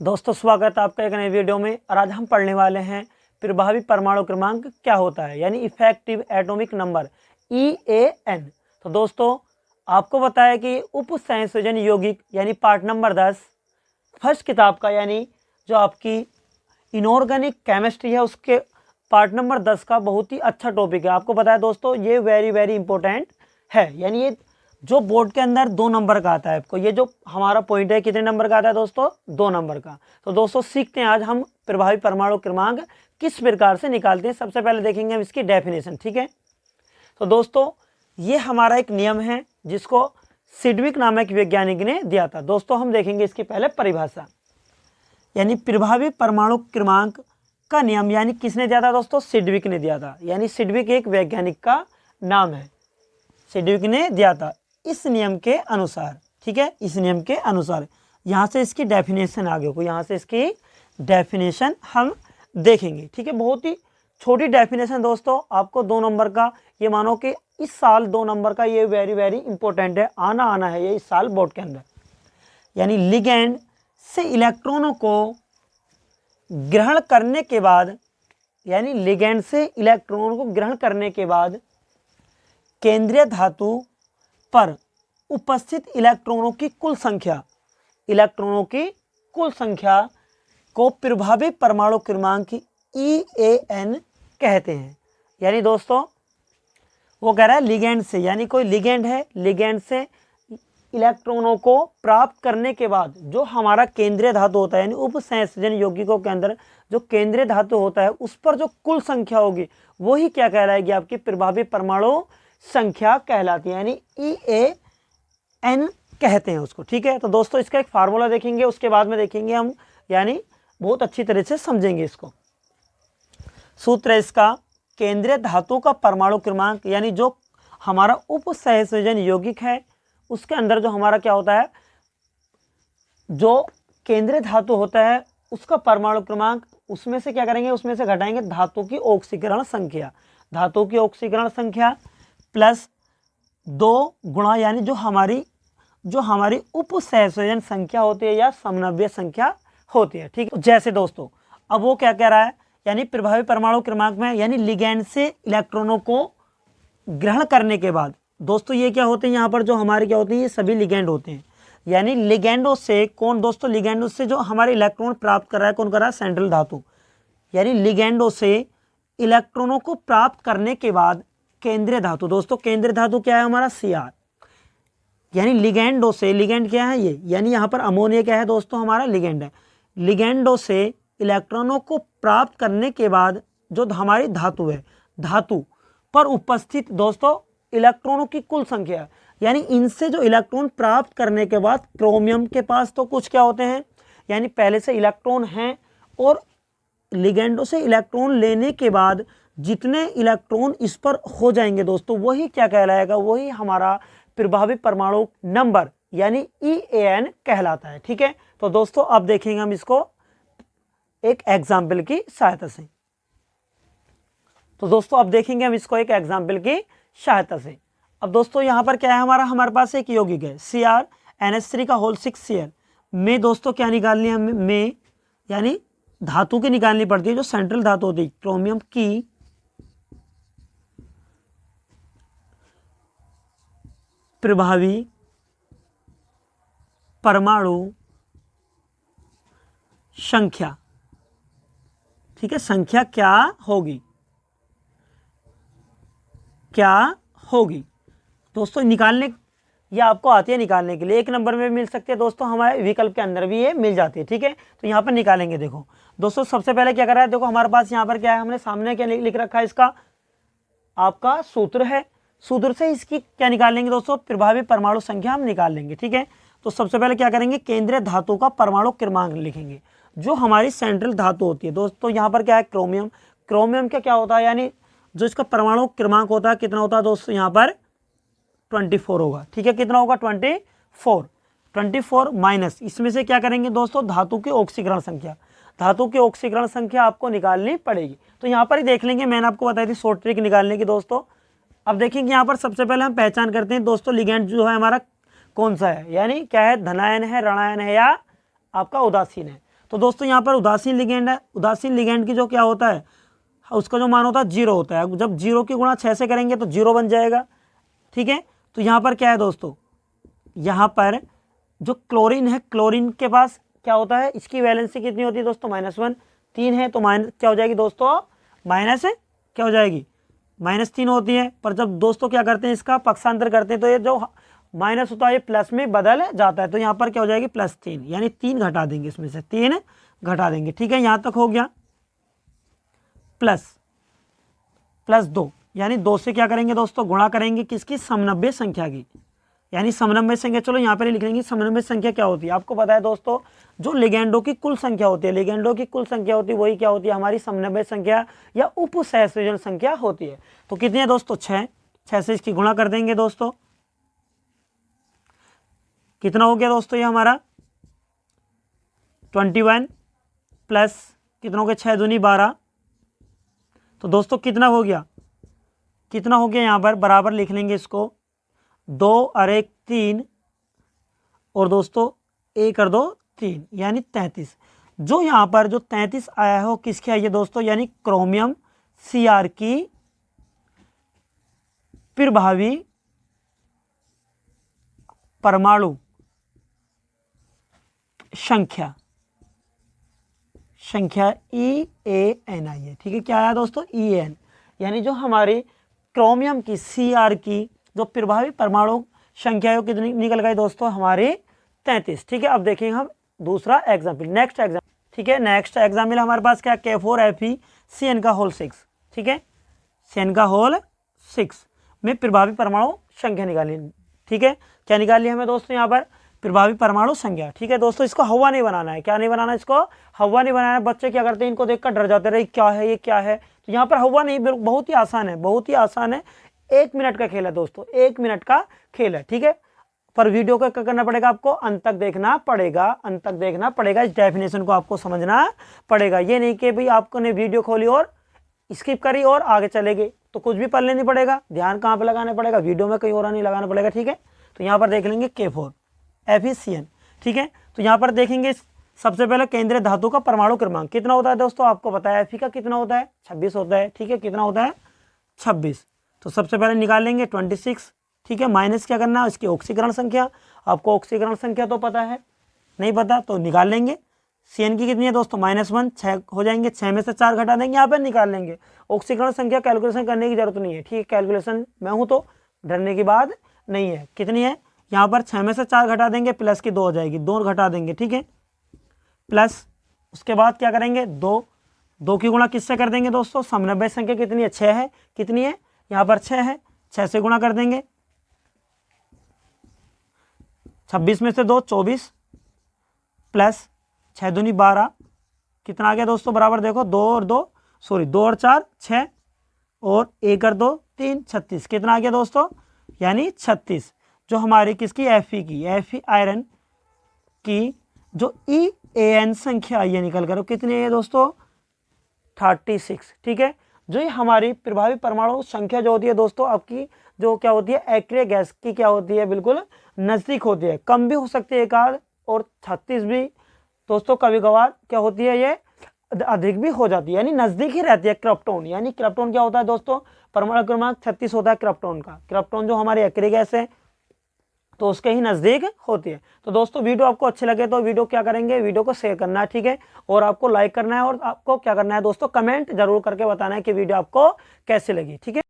दोस्तों स्वागत है आपका एक नए वीडियो में। और आज हम पढ़ने वाले हैं प्रभावी परमाणु क्रमांक क्या होता है, यानी इफेक्टिव एटॉमिक नंबर EAN। तो दोस्तों आपको बताया कि उप संयोजन यौगिक यानी पार्ट नंबर 10 फर्स्ट किताब का, यानी जो आपकी इनऑर्गेनिक केमिस्ट्री है उसके पार्ट नंबर 10 का बहुत ही अच्छा टॉपिक है। आपको बताया दोस्तों ये वेरी इंपॉर्टेंट है, यानी ये जो बोर्ड के अंदर 2 नंबर का आता है। आपको ये जो हमारा पॉइंट है कितने नंबर का आता है दोस्तों, 2 नंबर का। तो दोस्तों सीखते हैं आज हम प्रभावी परमाणु क्रमांक किस प्रकार से निकालते हैं। सबसे पहले देखेंगे हम इसकी डेफिनेशन, ठीक है। तो दोस्तों ये हमारा एक नियम है जिसको सिडविक नामक वैज्ञानिक ने दिया था। दोस्तों हम देखेंगे इसकी पहले परिभाषा, यानी प्रभावी परमाणु क्रमांक का नियम यानी किसने दिया था दोस्तों, सिडविक ने दिया था। यानी सिडविक एक वैज्ञानिक का नाम है, सिडविक ने दिया था इस नियम के अनुसार, ठीक है। इस नियम के अनुसार यहाँ से इसकी डेफिनेशन आगे को, यहाँ से इसकी डेफिनेशन हम देखेंगे, ठीक है। बहुत ही छोटी डेफिनेशन दोस्तों, आपको 2 नंबर का, ये मानो कि इस साल 2 नंबर का ये वेरी इंपॉर्टेंट है, आना है ये इस साल बोर्ड के अंदर। यानी लिगेंड से इलेक्ट्रॉनों को ग्रहण करने के बाद, यानी लिगेंड से इलेक्ट्रॉनों को ग्रहण करने के बाद केंद्रीय धातु पर उपस्थित इलेक्ट्रॉनों की कुल संख्या को प्रभावी परमाणु क्रमांक EAN कहते हैं। यानी दोस्तों वो कह रहा है लिगेंड से, यानी कोई लिगेंड है, लिगेंड से इलेक्ट्रॉनों को प्राप्त करने के बाद जो हमारा केंद्रीय धातु होता है, यानी उप संयोजन यौगिकों के अंदर जो केंद्रीय धातु होता है उस पर जो कुल संख्या होगी वही क्या कहलाएगी, आपकी प्रभावी परमाणु संख्या कहलाती है, यानी EAN कहते हैं उसको, ठीक है। तो दोस्तों इसका एक फार्मूला देखेंगे, उसके बाद में देखेंगे हम, यानी बहुत अच्छी तरह से समझेंगे इसको। सूत्र है इसका, केंद्रीय धातु का परमाणु क्रमांक, यानी जो हमारा उप संयोजन यौगिक है उसके अंदर जो हमारा क्या होता है, जो केंद्रीय धातु होता है उसका परमाणु क्रमांक, उसमें से क्या करेंगे, उसमें से घटाएंगे धातु की ऑक्सीकरण संख्या, धातु की ऑक्सीकरण संख्या प्लस 2 गुणा, यानी जो हमारी उप संयोजन संख्या होती है या समनव्य संख्या होती है, ठीक है। जैसे दोस्तों अब वो क्या कह रहा है, यानी प्रभावी परमाणु क्रमांक में, यानी लिगेंड से इलेक्ट्रॉनों को ग्रहण करने के बाद दोस्तों ये क्या होते हैं, यहाँ पर जो हमारे क्या होते हैं, ये सभी लिगेंड होते हैं। यानी लिगेंडों से कौन दोस्तों, लिगेंडों से जो हमारे इलेक्ट्रॉन प्राप्त कर रहा है, कौन कर रहा है, सेंट्रल धातु। यानी लिगेंडों से इलेक्ट्रॉनों को प्राप्त करने के बाद केंद्रीय धातु, दोस्तों केंद्रीय धातु क्या है हमारा, Cr। यानी लिगेंडों से, लिगेंड क्या है ये, यानी यहाँ पर अमोनिया क्या है दोस्तों, हमारा लिगेंड है। लिगेंडों से इलेक्ट्रॉनों को प्राप्त करने के बाद जो हमारी धातु है, धातु पर उपस्थित दोस्तों इलेक्ट्रॉनों की कुल संख्या, यानी इनसे जो इलेक्ट्रॉन प्राप्त करने के बाद क्रोमियम के पास तो कुछ क्या होते हैं, यानी पहले से इलेक्ट्रॉन हैं, और लिगेंडों से इलेक्ट्रॉन लेने के बाद जितने इलेक्ट्रॉन इस पर हो जाएंगे दोस्तों वही क्या कहलाएगा, वही हमारा प्रभावी परमाणु नंबर यानी EAN कहलाता है, ठीक है। तो दोस्तों अब देखेंगे हम इसको एक एग्जाम्पल की सहायता से। तो दोस्तों अब देखेंगे हम इसको एक एग्जाम्पल की सहायता से। अब दोस्तों यहाँ पर क्या है, हमारे पास एक यौगिक है CrNH3 का होल 6 Cl में दोस्तों क्या निकालनी है हमें, में यानी धातु की निकालनी पड़ती है, जो सेंट्रल धातु होती है क्रोमियम की प्रभावी परमाणु संख्या, ठीक है। संख्या क्या होगी दोस्तों, निकालने ये आपको आती है निकालने के लिए, 1 नंबर में भी मिल सकते हैं दोस्तों, हमारे विकल्प के अंदर भी ये मिल जाती है, ठीक है। तो यहाँ पर निकालेंगे। देखो दोस्तों सबसे पहले क्या कर रहा है, देखो हमारे पास यहाँ पर क्या है, हमने सामने क्या लिख रखा है, इसका आपका सूत्र है, सूत्र से इसकी क्या निकालेंगे दोस्तों, प्रभावी परमाणु संख्या हम निकाल लेंगे, ठीक है। तो सबसे पहले क्या करेंगे, केंद्रीय धातु का परमाणु क्रमांक लिखेंगे, जो हमारी सेंट्रल धातु होती है दोस्तों। यहाँ पर क्या है, क्रोमियम का क्या होता है, यानी जो इसका परमाणु क्रमांक होता है कितना होता है दोस्तों, यहाँ पर 24 होगा, ठीक है। कितना होगा, 24 माइनस इसमें से क्या करेंगे दोस्तों, धातु की ऑक्सीकरण संख्या, धातु की ऑक्सीकरण संख्या आपको निकालनी पड़ेगी। तो यहाँ पर ही देख लेंगे, मैंने आपको बताई थी शॉर्ट ट्रिक निकालने की दोस्तों। अब देखेंगे यहाँ पर सबसे पहले हम पहचान करते हैं दोस्तों लिगेंड जो है हमारा कौन सा है, यानी क्या है, धनायन है, ऋणायन है या आपका उदासीन है। तो दोस्तों यहाँ पर उदासीन लिगेंड है, उदासीन लिगेंड की जो क्या होता है, उसका जो मान होता है 0 होता है। जब 0 की गुणा 6 से करेंगे तो 0 बन जाएगा, ठीक है। तो यहाँ पर क्या है दोस्तों, यहाँ पर जो क्लोरीन है, क्लोरीन के पास क्या होता है, इसकी वैलेंसी कितनी होती है दोस्तों, -1, 3 है, तो माइनस क्या हो जाएगी दोस्तों, माइनस क्या हो जाएगी, -3 होती है। पर जब दोस्तों क्या करते हैं, इसका पक्षांतर करते हैं तो ये जो माइनस होता है ये प्लस में बदल जाता है। तो यहाँ पर क्या हो जाएगी, +3, यानी 3 घटा देंगे, इसमें से 3 घटा देंगे, ठीक है। यहाँ तक हो गया। +2, यानी 2 से क्या करेंगे दोस्तों, गुणा करेंगे किसकी, समनव्य संख्या की, यानी समनव्य संख्या। चलो यहाँ पर ही लिख लेंगे, समनव्य संख्या क्या होती है, आपको पता है दोस्तों, जो लिगेंडों की कुल संख्या होती है, लिगेंडों की कुल संख्या होती है, वही क्या होती है, हमारी समनव्य संख्या या उप सहसंयोजन संख्या होती है। तो कितनी है दोस्तों, 6 से इसकी गुणा कर देंगे दोस्तों, कितना हो गया दोस्तों, ये हमारा 21 प्लस कितना हो गया, 6 दूनी 12। तो दोस्तों कितना हो गया, कितना हो गया, यहाँ पर बराबर लिख लेंगे इसको, 2 और 1 3, और दोस्तों 1 और 2 3, यानी 33। जो यहाँ पर जो 33 आया है वो किसकी आई है दोस्तों, यानी क्रोमियम Cr की प्रभावी परमाणु संख्या EAN आई है, ठीक है। क्या आया दोस्तों, EAN, यानी जो हमारे क्रोमियम की Cr की जो प्रभावी परमाणु संख्या है कितनी निकल गई दोस्तों, हमारे 33, ठीक है। अब देखेंगे हम दूसरा एग्जाम्पल, नेक्स्ट एग्जाम्पल, ठीक है। नेक्स्ट एग्जाम्पल हमारे पास क्या, K4Fe का होल 6, ठीक है, CN का होल 6 में प्रभावी परमाणु संख्या निकाली, ठीक है। क्या निकाली हमें दोस्तों, यहाँ पर प्रभावी परमाणु संख्या, ठीक है दोस्तों। इसको हवा नहीं बनाना है, क्या नहीं बनाना, इसको हवा नहीं बनाना है। बच्चे क्या करते हैं, इनको देखकर डर जाते रहे, क्या है ये, क्या है। तो यहाँ पर हवा नहीं, बहुत ही आसान है, बहुत ही आसान है। 1 मिनट का खेल है दोस्तों, 1 मिनट का खेल है, ठीक है। पर वीडियो को क्या करना पड़ेगा, आपको अंत तक देखना पड़ेगा, अंत तक देखना पड़ेगा, इस डेफिनेशन को आपको समझना पड़ेगा। ये नहीं कि भाई आपको ने वीडियो खोली और स्किप करी और आगे चले गए, तो कुछ भी पढ़ने नहीं पड़ेगा, ध्यान कहाँ पे लगाना पड़ेगा, वीडियो में कहीं और नहीं लगाना पड़ेगा, ठीक है। तो यहाँ पर देख लेंगे K4FeCN, ठीक है। तो यहाँ पर देखेंगे सबसे पहले केंद्रीय धातु का परमाणु क्रमांक कितना होता है दोस्तों, आपको पता है Fe का कितना होता है, 26 होता है, ठीक है। कितना होता है, 26। तो सबसे पहले निकाल लेंगे 26, ठीक है। माइनस क्या करना है, इसकी ऑक्सीकरण संख्या, आपको ऑक्सीकरण संख्या तो पता है, नहीं पता तो निकाल लेंगे। CN की कितनी है दोस्तों, -1, 6 हो जाएंगे, 6 में से 4 घटा देंगे, यहाँ पर निकाल लेंगे। ऑक्सीकरण संख्या कैलकुलेशन करने की जरूरत नहीं है, ठीक है। कैलकुलेशन मैं हूँ तो डरने की बात नहीं है। कितनी है, यहाँ पर 6 में से 4 घटा देंगे, प्लस की 2 हो जाएगी, 2 घटा देंगे, ठीक है। प्लस उसके बाद क्या करेंगे, 2 की गुणा किससे कर देंगे दोस्तों, समनव्य संख्या कितनी है, 6 है, कितनी है, यहाँ पर 6 है, 6 से गुणा कर देंगे, 26 में से 2 24 प्लस 6 दूनी 12, कितना आ गया दोस्तों, बराबर देखो 2 और 4 6 और 1 और 2 3, 36, कितना आ गया दोस्तों, यानी 36। जो हमारी किसकी, Fe आयरन की जो EAN संख्या आई है निकल कर, कितनी है दोस्तों, 36, ठीक है। जो ये हमारी प्रभावी परमाणु संख्या जो होती है दोस्तों, आपकी जो क्या होती है, एक्रिय गैस की क्या होती है, बिल्कुल नज़दीक होती है, कम भी हो सकती है एक आध, और 36 भी दोस्तों कभी कभार क्या होती है, ये अधिक भी हो जाती है, यानी नज़दीक ही रहती है। क्रिप्टॉन, यानी क्रिप्टॉन क्या होता है दोस्तों, परमाणु क्रमांक 36 होता है क्रिप्टॉन का। क्रिप्टॉन जो हमारी एक्रिय गैस है तो उसके ही नज़दीक होती है। तो दोस्तों वीडियो आपको अच्छे लगे तो वीडियो क्या करेंगे, वीडियो को शेयर करना है, ठीक है। और आपको लाइक करना है, और आपको क्या करना है दोस्तों, कमेंट जरूर करके बताना है कि वीडियो आपको कैसे लगी, ठीक है।